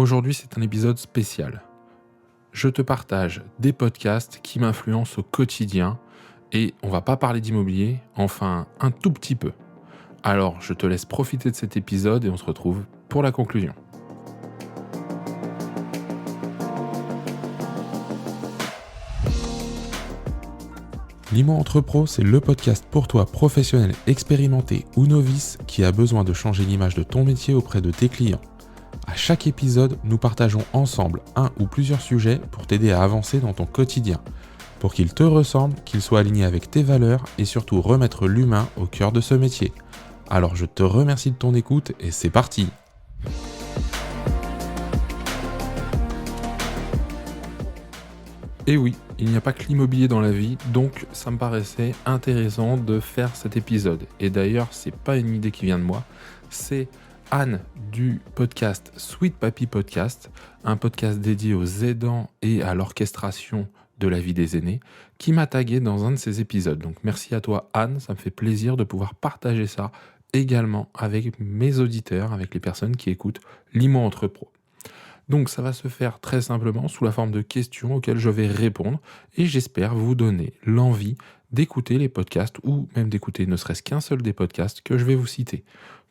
Aujourd'hui, c'est un épisode spécial. Je te partage des podcasts qui m'influencent au quotidien et on va pas parler d'immobilier, enfin un tout petit peu. Alors, je te laisse profiter de cet épisode et on se retrouve pour la conclusion. Limo Entrepro, c'est le podcast pour toi professionnel expérimenté ou novice qui a besoin de changer l'image de ton métier auprès de tes clients. À chaque épisode, nous partageons ensemble un ou plusieurs sujets pour t'aider à avancer dans ton quotidien, pour qu'il te ressemble, qu'il soit aligné avec tes valeurs et surtout remettre l'humain au cœur de ce métier. Alors je te remercie de ton écoute et c'est parti. Et oui, il n'y a pas que l'immobilier dans la vie, donc ça me paraissait intéressant de faire cet épisode. Et d'ailleurs, c'est pas une idée qui vient de moi, c'est Anne du podcast Sweet Papy Podcast, un podcast dédié aux aidants et à l'orchestration de la vie des aînés, qui m'a tagué dans un de ses épisodes. Donc merci à toi Anne, ça me fait plaisir de pouvoir partager ça également avec mes auditeurs, avec les personnes qui écoutent Limo Entrepro. Donc ça va se faire très simplement sous la forme de questions auxquelles je vais répondre et j'espère vous donner l'envie d'écouter les podcasts ou même d'écouter ne serait-ce qu'un seul des podcasts que je vais vous citer.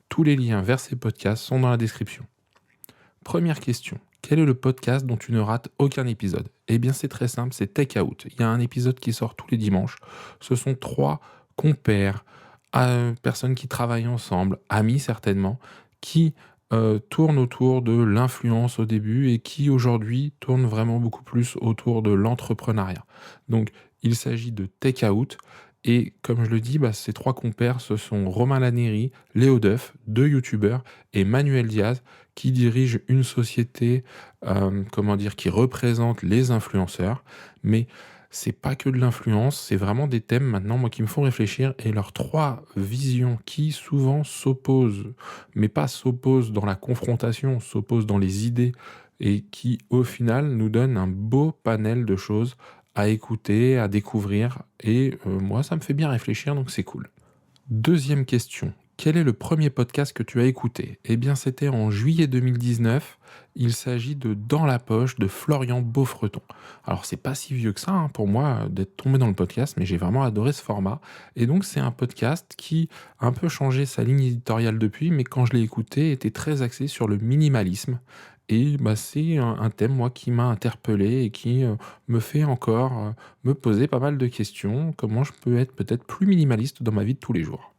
Tous les liens vers ces podcasts sont dans la description. Première question, quel est le podcast dont tu ne rates aucun épisode ? Eh bien c'est très simple, c'est Take Out. Il y a un épisode qui sort tous les dimanches. Ce sont 3 compères, personnes qui travaillent ensemble, amis certainement, qui tournent autour de l'influence au début et qui aujourd'hui tournent vraiment beaucoup plus autour de l'entrepreneuriat. Donc il s'agit de Take Out et comme je le dis, ces 3 compères, ce sont Romain Laneri, Léo Duff, 2 youtubeurs et Manuel Diaz qui dirige une société qui représente les influenceurs. Mais c'est pas que de l'influence, c'est vraiment des thèmes maintenant moi qui me font réfléchir et leurs 3 visions qui souvent s'opposent, mais pas s'opposent dans la confrontation, s'opposent dans les idées et qui au final nous donnent un beau panel de choses à écouter, à découvrir et moi ça me fait bien réfléchir donc c'est cool. Deuxième question. Quel est le premier podcast que tu as écouté ? Eh bien, c'était en juillet 2019. Il s'agit de Dans la poche de Florian Beaufreton. Alors, c'est pas si vieux que ça pour moi d'être tombé dans le podcast, mais j'ai vraiment adoré ce format. Et donc, c'est un podcast qui a un peu changé sa ligne éditoriale depuis, mais quand je l'ai écouté, était très axé sur le minimalisme. Et c'est un thème, moi, qui m'a interpellé et qui me fait encore me poser pas mal de questions. Comment je peux être peut-être plus minimaliste dans ma vie de tous les jours ?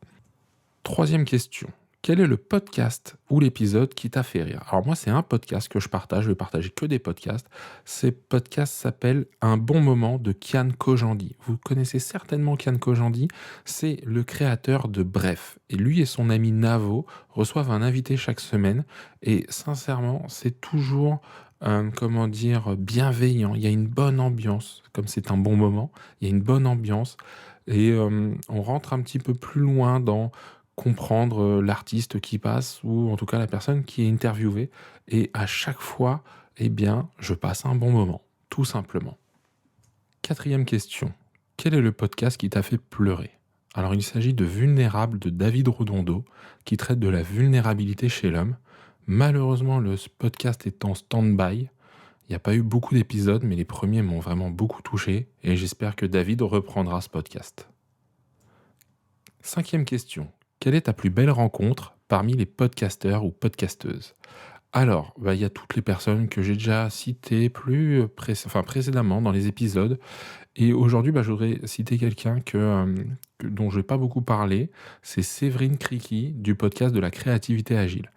Troisième question. Quel est le podcast ou l'épisode qui t'a fait rire ? Alors moi, c'est un podcast que je partage. Je vais partager que des podcasts. Ce podcast s'appelle Un bon moment de Kian Kojandi. Vous connaissez certainement Kian Kojandi. C'est le créateur de Bref. Et lui et son ami Navo reçoivent un invité chaque semaine. Et sincèrement, c'est toujours bienveillant. Il y a une bonne ambiance. Comme c'est un bon moment, il y a une bonne ambiance. Et on rentre un petit peu plus loin dans comprendre l'artiste qui passe ou en tout cas la personne qui est interviewée et à chaque fois, je passe un bon moment, tout simplement. Quatrième question. Quel est le podcast qui t'a fait pleurer ? Alors il s'agit de Vulnérable de David Redondo qui traite de la vulnérabilité chez l'homme. Malheureusement, le podcast est en stand-by. Il n'y a pas eu beaucoup d'épisodes, mais les premiers m'ont vraiment beaucoup touché et j'espère que David reprendra ce podcast. Cinquième question. Quelle est ta plus belle rencontre parmi les podcasteurs ou podcasteuses ? Alors, il y a toutes les personnes que j'ai déjà citées précédemment dans les épisodes. Et aujourd'hui, je voudrais citer quelqu'un dont je n'ai pas beaucoup parlé. C'est Séverine Criqui du podcast de la créativité agile.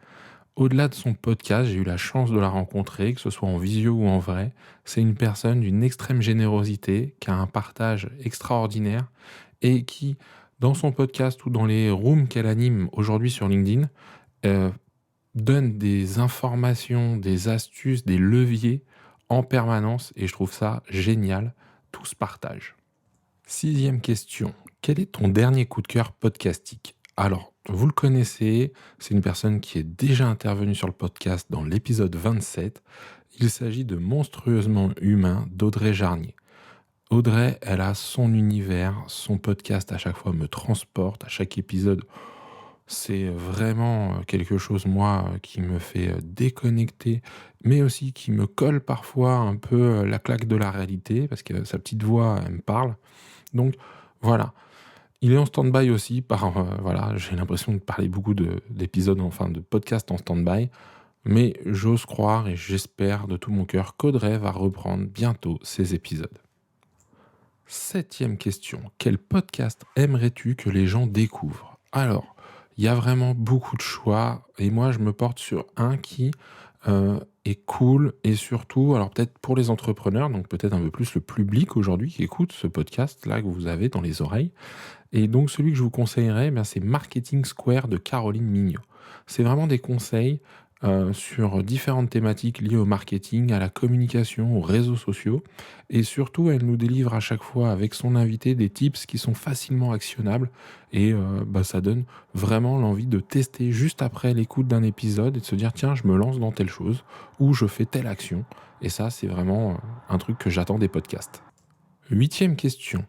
Au-delà de son podcast, j'ai eu la chance de la rencontrer, que ce soit en visio ou en vrai. C'est une personne d'une extrême générosité, qui a un partage extraordinaire et qui, dans son podcast ou dans les rooms qu'elle anime aujourd'hui sur LinkedIn, donne des informations, des astuces, des leviers en permanence et je trouve ça génial. Tout se partage. Sixième question. Quel est ton dernier coup de cœur podcastique ? Alors, vous le connaissez, c'est une personne qui est déjà intervenue sur le podcast dans l'épisode 27. Il s'agit de Monstrueusement Humain d'Audrey Jarnier. Audrey, elle a son univers, son podcast à chaque fois me transporte, à chaque épisode, C'est vraiment quelque chose, moi, qui me fait déconnecter, mais aussi qui me colle parfois un peu la claque de la réalité, parce que sa petite voix, elle me parle. Donc voilà, il est en stand-by aussi voilà, j'ai l'impression de parler beaucoup d'épisodes, enfin de podcasts en stand-by, mais j'ose croire et j'espère de tout mon cœur qu'Audrey va reprendre bientôt ses épisodes. Septième question. Quel podcast aimerais-tu que les gens découvrent? Alors, il y a vraiment beaucoup de choix et moi je me porte sur un qui est cool et surtout, alors peut-être pour les entrepreneurs, donc peut-être un peu plus le public aujourd'hui qui écoute ce podcast là que vous avez dans les oreilles. Et donc celui que je vous conseillerais, c'est Marketing Square de Caroline Mignot. C'est vraiment des conseils sur différentes thématiques liées au marketing, à la communication, aux réseaux sociaux. Et surtout, elle nous délivre à chaque fois avec son invité des tips qui sont facilement actionnables. Et ça donne vraiment l'envie de tester juste après l'écoute d'un épisode et de se dire tiens, je me lance dans telle chose ou je fais telle action. Et ça, c'est vraiment un truc que j'attends des podcasts. Huitième question.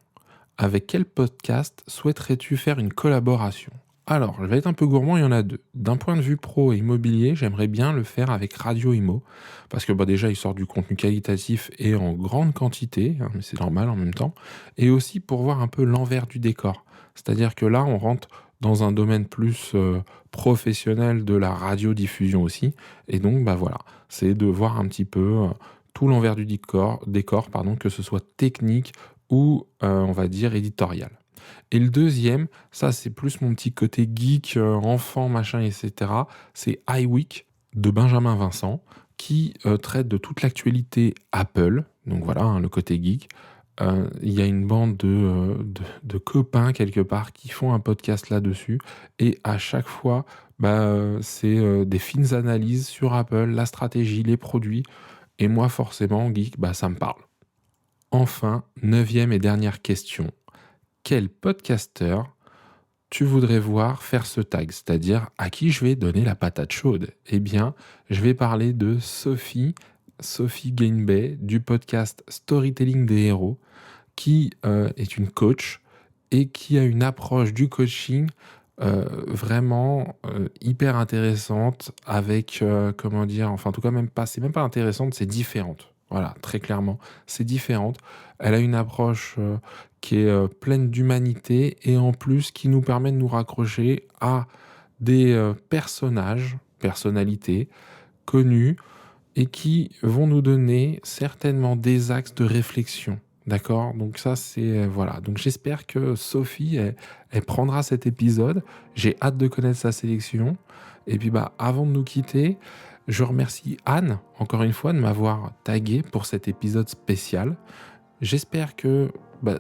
Avec quel podcast souhaiterais-tu faire une collaboration? Alors, je vais être un peu gourmand, il y en a deux. D'un point de vue pro et immobilier, j'aimerais bien le faire avec Radio Imo, parce que déjà, il sort du contenu qualitatif et en grande quantité, mais c'est normal en même temps, et aussi pour voir un peu l'envers du décor. C'est-à-dire que là, on rentre dans un domaine plus professionnel de la radiodiffusion aussi, et donc, voilà, c'est de voir un petit peu tout l'envers du décor, que ce soit technique, ou on va dire éditorial. Et le deuxième, ça c'est plus mon petit côté geek, enfant, machin, etc. C'est iWeek de Benjamin Vincent qui traite de toute l'actualité Apple. Donc voilà, le côté geek. Il y a une bande de copains quelque part qui font un podcast là-dessus. Et à chaque fois, c'est des fines analyses sur Apple, la stratégie, les produits. Et moi forcément, geek, ça me parle. Enfin, neuvième et dernière question. Quel podcasteur tu voudrais voir faire ce tag? C'est-à-dire à qui je vais donner la patate chaude? Eh bien, je vais parler de Sophie Gainbay du podcast Storytelling des héros, qui est une coach et qui a une approche du coaching vraiment hyper intéressante avec, en tout cas c'est même pas intéressante, c'est différente. Voilà, très clairement, c'est différente. Elle a une approche qui est pleine d'humanité et en plus qui nous permet de nous raccrocher à des personnalités connues et qui vont nous donner certainement des axes de réflexion. D'accord? Donc ça, c'est voilà. Donc j'espère que Sophie, elle prendra cet épisode. J'ai hâte de connaître sa sélection. Et puis avant de nous quitter, je remercie Anne, encore une fois, de m'avoir tagué pour cet épisode spécial. J'espère que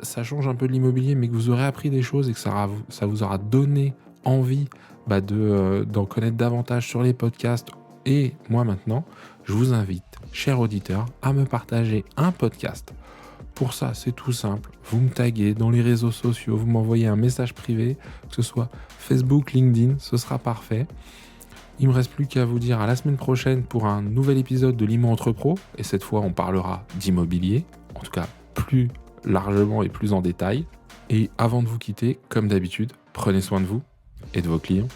ça change un peu de l'immobilier, mais que vous aurez appris des choses et que ça vous aura donné envie d'en connaître davantage sur les podcasts. Et moi maintenant, je vous invite, chers auditeurs, à me partager un podcast. Pour ça, c'est tout simple. Vous me taguez dans les réseaux sociaux, vous m'envoyez un message privé, que ce soit Facebook, LinkedIn, ce sera parfait. Il me reste plus qu'à vous dire à la semaine prochaine pour un nouvel épisode de l'Imo Entrepro. Et cette fois, on parlera d'immobilier, en tout cas plus largement et plus en détail. Et avant de vous quitter, comme d'habitude, prenez soin de vous et de vos clients.